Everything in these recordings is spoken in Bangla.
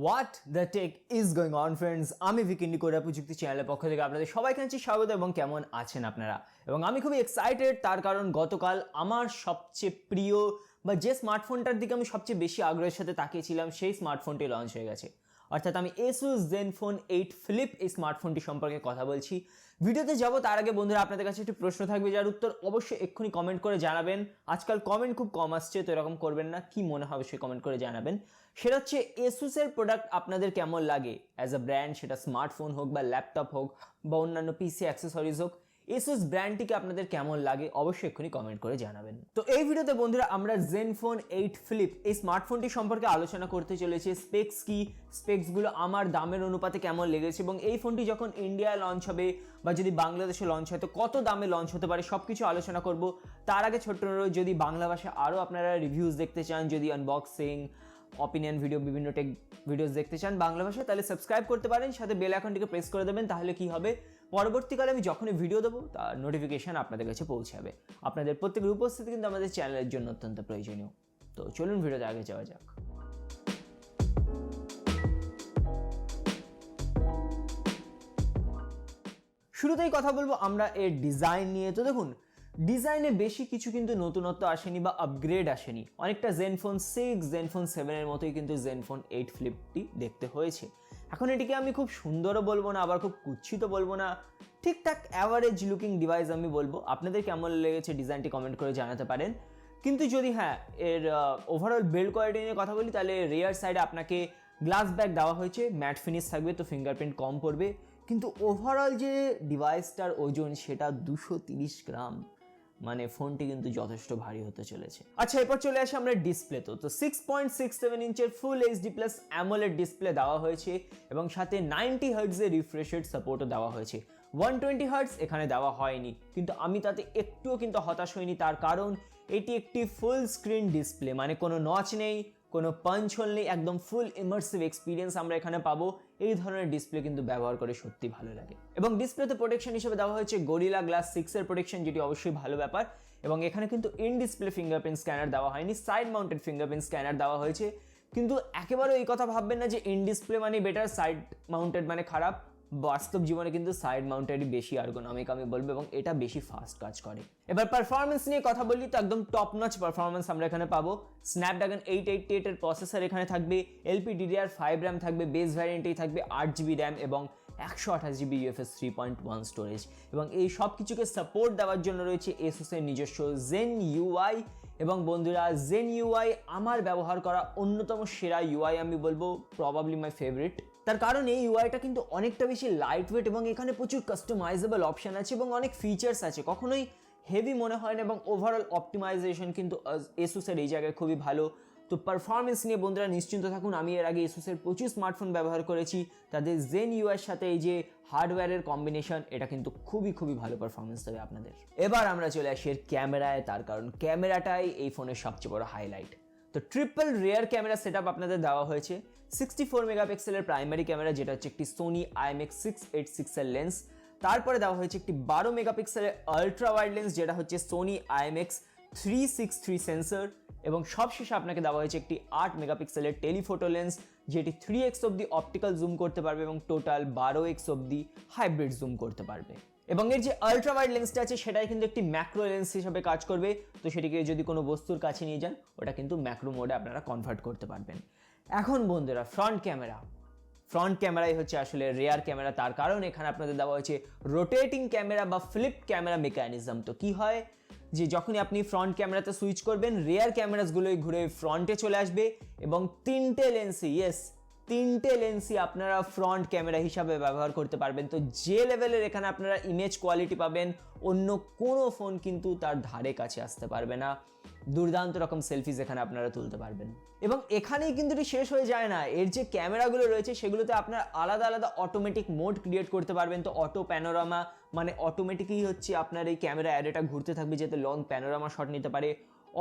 What the tech is going on friends, আমি IndiCoder প্রযুক্তি চ্যানেলের পক্ষ থেকে আপনাদের সবাইকে জানাচ্ছি স্বাগত এবং কেমন আছেন আপনারা। এবং আমি খুবই এক্সাইটেড তার কারণ গতকাল আমার সবচেয়ে প্রিয় বা যে স্মার্টফোনটার দিকে আমি সবচেয়ে বেশি আগ্রহের সাথে তাকিয়েছিলাম সেই স্মার্টফোনটি লঞ্চ হয়ে গেছে। অর্থাৎ আমি Asus Zenfone 8 Flip এই স্মার্টফোনটি সম্পর্কে কথা বলছি। ভিডিওতে যাব তার আগে বন্ধুরা আপনাদের কাছে একটি প্রশ্ন থাকবে যার উত্তর অবশ্যই এক্ষুনি কমেন্ট করে জানাবেন। আজকাল কমেন্ট খুব কম আসছে, তো এরকম করবেন না, কি মনে হবে সেই কমেন্ট করে জানাবেন। সেটা হচ্ছে Asusের প্রোডাক্ট আপনাদের কেমন লাগে অ্যাজ আ ব্র্যান্ড, সেটা স্মার্টফোন হোক বা ল্যাপটপ হোক বা অন্যান্য পিসি অ্যাক্সেসরিজ হোক, Asus ব্র্যান্ডটিকে আপনাদের কেমন লাগে অবশ্যই এক্ষুনি কমেন্ট করে জানাবেন। তো এই ভিডিওতে বন্ধুরা আমরা Zenfone 8 Flip এই স্মার্টফোনটি সম্পর্কে আলোচনা করতে চলেছি। স্পেক্স কি, স্পেক্সগুলো আমার দামের অনুপাতে কেমন লেগেছে এবং এই ফোনটি যখন ইন্ডিয়ায় লঞ্চ হবে বা যদি বাংলাদেশে লঞ্চ হয় তো কত দামে লঞ্চ হতে পারে সব কিছু আলোচনা করব। তার আগে ছোট্ট অনুরোধ, যদি বাংলা ভাষায় আরও আপনারা রিভিউজ দেখতে চান, যদি আনবক্সিং অপিনিয়ন ভিডিও বিভিন্ন টেক ভিডিওস দেখতে চান বাংলা ভাষায়, তাহলে সাবস্ক্রাইব করতে পারেন, সাথে বেল আইকনটিকে প্রেস করে দেবেন। তাহলে কি হবে, পরবর্তীকালে আমি যখনই ভিডিও দেবো তার নোটিফিকেশান আপনাদের কাছে পৌঁছাবে। আপনাদের প্রত্যেকের উপস্থিতি কিন্তু আমাদের চ্যানেলের জন্য অত্যন্ত প্রয়োজনীয়। তো চলুন ভিডিওতে আগে যাওয়া যাক। শুরুতেই কথা বলবো আমরা এর ডিজাইন নিয়ে। তো দেখুন, ডিজাইনে বেশি কিছু কিন্তু নতুনত্ব আসেনি বা আপগ্রেড আসেনি। অনেকটা Zenfone 6, Zenfone 7 এর মতোই কিন্তু Zenfone 8 Flipটি দেখতে হয়েছে। এখন এটিকে আমি খুব সুন্দরও বলবো না, আবার খুব কুৎসিত বলবো না, ঠিকঠাক অ্যাভারেজ লুকিং ডিভাইস আমি বলবো। আপনাদের কেমন লেগেছে ডিজাইনটি কমেন্ট করে জানাতে পারেন। কিন্তু যদি এর ওভারঅল বিল্ড কোয়ালিটি নিয়ে কথা বলি, তাহলে রিয়ার সাইডে আপনাকে গ্লাস ব্যাক দেওয়া হয়েছে, ম্যাট ফিনিশ থাকবে, তো ফিঙ্গারপ্রিন্ট কম পড়বে। কিন্তু ওভারঅল যে ডিভাইসটার ওজন সেটা 230 গ্রাম, মানে ফোনটি কিন্তু যথেষ্ট ভারী হতে চলেছে। আচ্ছা, এরপর চলে আসে আমরা ডিসপ্লে। তো 6.67 ইঞ্চের full HD plus AMOLED display দেওয়া হয়েছে এবং সাথে 90 হার্টজের রিফ্রেশ রেট সাপোর্টও দেওয়া হয়েছে। 120 হার্টজ এখানে দেওয়া হয়নি, কিন্তু আমি তাতে একটুও কিন্তু হতাশ হইনি। তার কারণ এটি একটি ফুল স্ক্রিন ডিসপ্লে, মানে কোনো নচ নেই, কোনো পাঞ্চ হোল নেই, একদম ফুল ইমার্সিভ এক্সপিরিয়েন্স আমরা এখানে পাবো। এই ধরনের ডিসপ্লে কিন্তু ব্যবহার করে সত্যি ভালো লাগে। এবং ডিসপ্লেতে প্রোটেকশন হিসেবে দেওয়া হয়েছে গরিলা গ্লাস 6 এর প্রোটেকশন, যেটি অবশ্যই ভালো ব্যাপার। এবং এখানে কিন্তু ইন ডিসপ্লে ফিঙ্গারপ্রিন্ট স্ক্যানার দেওয়া হয়নি, সাইড মাউন্টেড ফিঙ্গারপ্রিন্ট স্ক্যানার দেওয়া হয়েছে। কিন্তু একেবারে এই কথা ভাববেন না যে ইন ডিসপ্লে মানে বেটার, সাইড মাউন্টেড মানে খারাপ। বাস্তব জীবনে কিন্তু সাইড মাউন্টেডই বেশি আর্গোনমিক আমি বলবো, এবং এটা বেশি ফাস্ট কাজ করে। এবার পারফরমেন্স নিয়ে কথা বলি, তো একদম টপ নচ পারফরমেন্স আমরা এখানে পাবো। Snapdragon 888 এর প্রসেসর এখানে থাকবে, LPDDR5 র্যাম থাকবে, বেস ভ্যারিয়েন্টেই থাকবে 8GB র্যাম এবং 128GB UFS 3.1 স্টোরেজ। এবং এই সব কিছুকে সাপোর্ট দেওয়ার জন্য রয়েছে Asus এর নিজস্ব Zen UI। এবং বন্ধুরা, Zen UI আমার ব্যবহার করা অন্যতম সেরা UI আমি বলবো, প্রবাবলি মাই ফেভারিট। তার কারণ এই ইউআইটা কিন্তু অনেকটা বেশি লাইট ওয়েট এবং এখানে প্রচুর কাস্টমাইজেবল অপশান আছে এবং অনেক ফিচার্স আছে, কখনোই হেভি মনে হয় না। এবং ওভারঅল অপটিমাইজেশন কিন্তু Asusের এই জায়গায় খুবই ভালো। তো পারফরমেন্স নিয়ে বন্ধুরা নিশ্চিন্ত থাকুন, আমি এর আগে Asusের প্রচুর স্মার্টফোন ব্যবহার করেছি, তাদের Zen UIয়ের সাথে এই যে হার্ডওয়্যারের কম্বিনেশন, এটা কিন্তু খুবই ভালো পারফরমেন্স দেবে আপনাদের। এবার আমরা চলে আসি এর ক্যামেরায়, তার কারণ ক্যামেরাটাই এই ফোনের সবচেয়ে বড় হাইলাইট। তো ট্রিপল রিয়ার ক্যামেরা সেটআপ আপনাদের দেওয়া হয়েছে। 64 মেগাপিক্সেলের প্রাইমারি ক্যামেরা, যেটা হচ্ছে একটি Sony IMX686 এর লেন্স। তারপরে দেওয়া হয়েছে একটি 12 মেগাপিক্সেলের আলট্রা ওয়াইড লেন্স, যেটা হচ্ছে Sony IMX363 সেন্সর। এবং সবশেষে আপনাকে দেওয়া হয়েছে একটি 8 মেগাপিক্সেলের টেলিফোটো লেন্স, যেটি 3x অব্দি অপটিক্যাল জুম করতে পারবে এবং টোটাল 12x অব্দি হাইব্রিড জুম করতে পারবে। এবং এর যে আলট্রা ওয়াইড লেন্সটা আছে সেটাই কিন্তু একটি ম্যাক্রো লেন্স হিসেবে কাজ করবে। তো সেটিকে যদি কোনো বস্তুর কাছে নিয়ে যান, ওটা কিন্তু ম্যাক্রো মোডে আপনারা কনভার্ট করতে পারবেন। এখন বন্ধুরা, ফ্রন্ট ক্যামেরাই হচ্ছে আসলে রেয়ার ক্যামেরা। তার কারণ এখানে আপনাদের দেওয়া হয়েছে রোটেটিং ক্যামেরা বা ফ্লিপ ক্যামেরা মেকানিজম। তো কি হয় যে যখনই আপনি ফ্রন্ট ক্যামেরাতে সুইচ করবেন, রেয়ার ক্যামেরাসগুলোই ঘুরে ফ্রন্টে চলে আসবে এবং তিনটে লেন্সই আপনারা ফ্রন্ট ক্যামেরা হিসাবে ব্যবহার করতে পারবেন। তো যে লেভেলের এখানে আপনারা ইমেজ কোয়ালিটি পাবেন, অন্য কোনো ফোন কিন্তু তার ধারে কাছে আসতে পারবে না। দুর্দান্ত রকম সেলফিজ এখানে আপনারা তুলতে পারবেন। এবং এখানেই কিন্তু এটি শেষ হয়ে যায় না, এর যে ক্যামেরাগুলো রয়েছে সেগুলোতে আপনার আলাদা অটোমেটিক মোড ক্রিয়েট করতে পারবেন। তো অটো প্যানোরামা মানে অটোমেটিকই হচ্ছে আপনার এই ক্যামেরা অ্যারেটা ঘুরতে থাকবে যাতে লং প্যানোরামা শট নিতে পারে।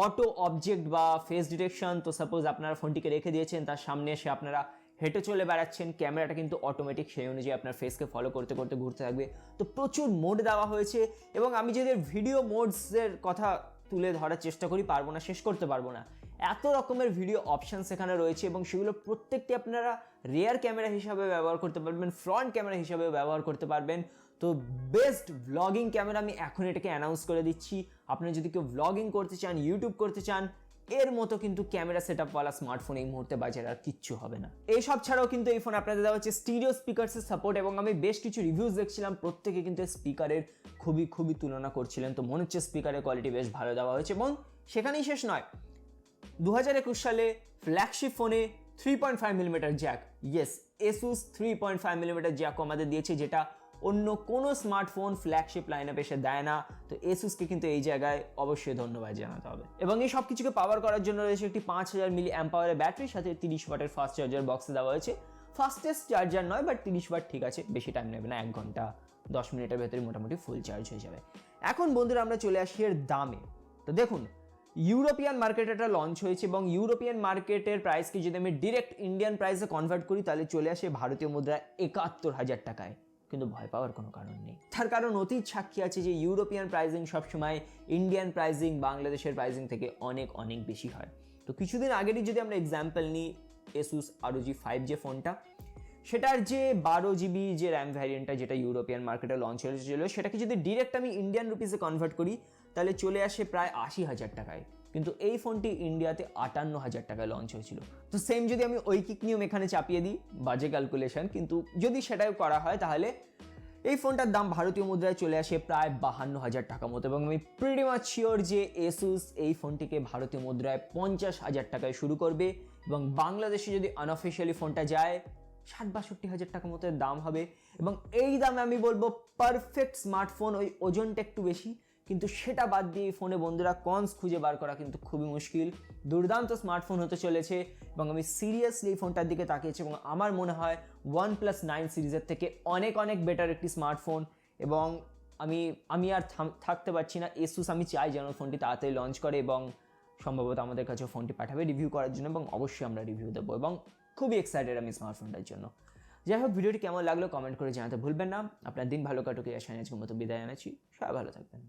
অটো অবজেক্ট বা ফেস ডিটেকশন, তো সাপোজ আপনারা ফোনটিকে রেখে দিয়েছেন, তার সামনে এসে আপনারা হেঁটে চলে বেড়াচ্ছেন, ক্যামেরাটা কিন্তু অটোমেটিক সেই অনুযায়ী আপনার ফেসকে ফলো করতে ঘুরতে থাকবে। তো প্রচুর মোড দেওয়া হয়েছে। এবং আমি যদি ভিডিও মোডসের কথা তুলে ধরার চেষ্টা করি, শেষ করতে পারবো না। এত রকমের ভিডিও অপশন সেখানে রয়েছে এবং সেগুলো প্রত্যেকটি আপনারা রিয়ার ক্যামেরা হিসাবে ব্যবহার করতে পারবেন, ফ্রন্ট ক্যামেরা হিসাবে ব্যবহার করতে পারবেন। তো বেস্ট ভ্লগিং ক্যামেরা আমি এখন এটাকে অ্যানাউন্স করে দিচ্ছি। আপনি যদি কেউ ভ্লগিং করতে চান, ইউটিউব করতে চান, এর মতো কিন্তু ক্যামেরা সেটআপওয়ালা স্মার্টফোন এই মুহূর্তে বাজারে আর কিচ্ছু হবে না। এইসব ছাড়াও কিন্তু এই ফোন আপনাদের দেওয়া হচ্ছে স্টিরিও স্পিকারসের সাপোর্ট, এবং আমি বেশ কিছু রিভিউজ দেখছিলাম, প্রত্যেকে কিন্তু স্পিকারের খুবই তুলনা করছিলেন। তো মনে হচ্ছে স্পিকারের কোয়ালিটি বেশ ভালো দেওয়া হয়েছে। এবং সেখানেই শেষ নয়, 2021 সালে ফ্ল্যাগশিপ ফোনে 3.5 millimetre jack, yes Asus 3.5 millimetre জ্যাকও আমাদের দিয়েছে, যেটা অন্য কোনো স্মার্টফোন ফ্ল্যাগশিপ লাইন আপ এসে দেয় না। তো Asusকে কিন্তু এই জায়গায় অবশ্যই ধন্যবাদ জানাতে হবে। এবং এই সব কিছুকে পাওয়ার করার জন্য রয়েছে একটি 5000 মিলি অ্যাম্প পাওয়ারের ব্যাটারির সাথে 30 ওয়াটের ফাস্ট চার্জার বক্সে দেওয়া হয়েছে। ফাস্টেস্ট চার্জার নয়, বাট 30 ওয়াট ঠিক আছে, বেশি টাইম নেবে না, 1 ঘন্টা 10 মিনিটের ভেতরে মোটামুটি ফুল চার্জ হয়ে যাবে। এখন বন্ধুরা আমরা চলে আসি এর দামে। তো দেখুন, ইউরোপিয়ান মার্কেটে এটা লঞ্চ হয়েছে এবং ইউরোপিয়ান মার্কেটের প্রাইসকে যদি আমি ডিরেক্ট ইন্ডিয়ান প্রাইসে কনভার্ট করি তাহলে চলে আসে ভারতীয় মুদ্রায় 71,000 টাকায়। কিন্তু ভয় পাওয়ার কোনো কারণ নেই, তার কারণ অতীত সাক্ষী আছে যে ইউরোপিয়ান প্রাইসিং সবসময় ইন্ডিয়ান প্রাইসিং, বাংলাদেশের প্রাইসিং থেকে অনেক বেশি হয়। তো কিছুদিন আগেরই যদি আমরা এক্সাম্পল নিই, Asus ROG 5 যে ফোনটা, সেটার যে 12 GB যে র্যাম ভ্যারিয়েন্টটা যেটা ইউরোপিয়ান মার্কেটে লঞ্চ হয়েছিল, সেটাকে যদি ডিরেক্ট আমি ইন্ডিয়ান রুপিসে কনভার্ট করি তাহলে চলে আসে প্রায় 80,000 টাকায়। কিন্তু এই ফোনটি ইন্ডিয়াতে 58,000 টাকায় লঞ্চ হয়েছিল। তো সেম যদি আমি ঐকিক নিয়ম এখানে চাপিয়ে দিই, বাজে ক্যালকুলেশন, কিন্তু যদি সেটাও করা হয় তাহলে এই ফোনটার দাম ভারতীয় মুদ্রায় চলে আসে প্রায় 52,000 টাকা মতো। এবং আমি প্রিটি মাচ শিওর যে Asus এই ফোনটিকে ভারতীয় মুদ্রায় 50,000 টাকায় শুরু করবে, এবং বাংলাদেশে যদি আনঅফিসিয়ালি ফোনটা যায় 60-62,000 টাকা মতো দাম হবে। এবং এই দামে আমি বলবো পারফেক্ট স্মার্টফোন। ওই ওজনটা একটু বেশি, কিন্তু সেটা বাদ দিয়ে এই ফোনে বন্ধুরা কনস খুঁজে বার করা কিন্তু খুবই মুশকিল। দুর্দান্ত স্মার্টফোন হতে চলেছে এবং আমি সিরিয়াসলি এই ফোনটার দিকে তাকিয়েছি এবং আমার মনে হয় OnePlus 9 সিরিজের থেকে অনেক বেটার একটি স্মার্টফোন। এবং আমি আর থাকতে পারছি না। Asus আমি চাই যেন ফোনটি তাড়াতাড়ি লঞ্চ করে এবং সম্ভবত আমাদের কাছে ফোনটি পাঠাবে রিভিউ করার জন্য, এবং অবশ্যই আমরা রিভিউ দেবো এবং খুবই এক্সাইটেড আমি স্মার্টফোনটার জন্য। যাই হোক, ভিডিওটি কেমন লাগলো কমেন্ট করে জানাতে ভুলবেন না। আপনার দিন ভালো কাটুক এই আশায় আজকের মতো বিদায় জানাচ্ছি। সবাই ভালো থাকবেন।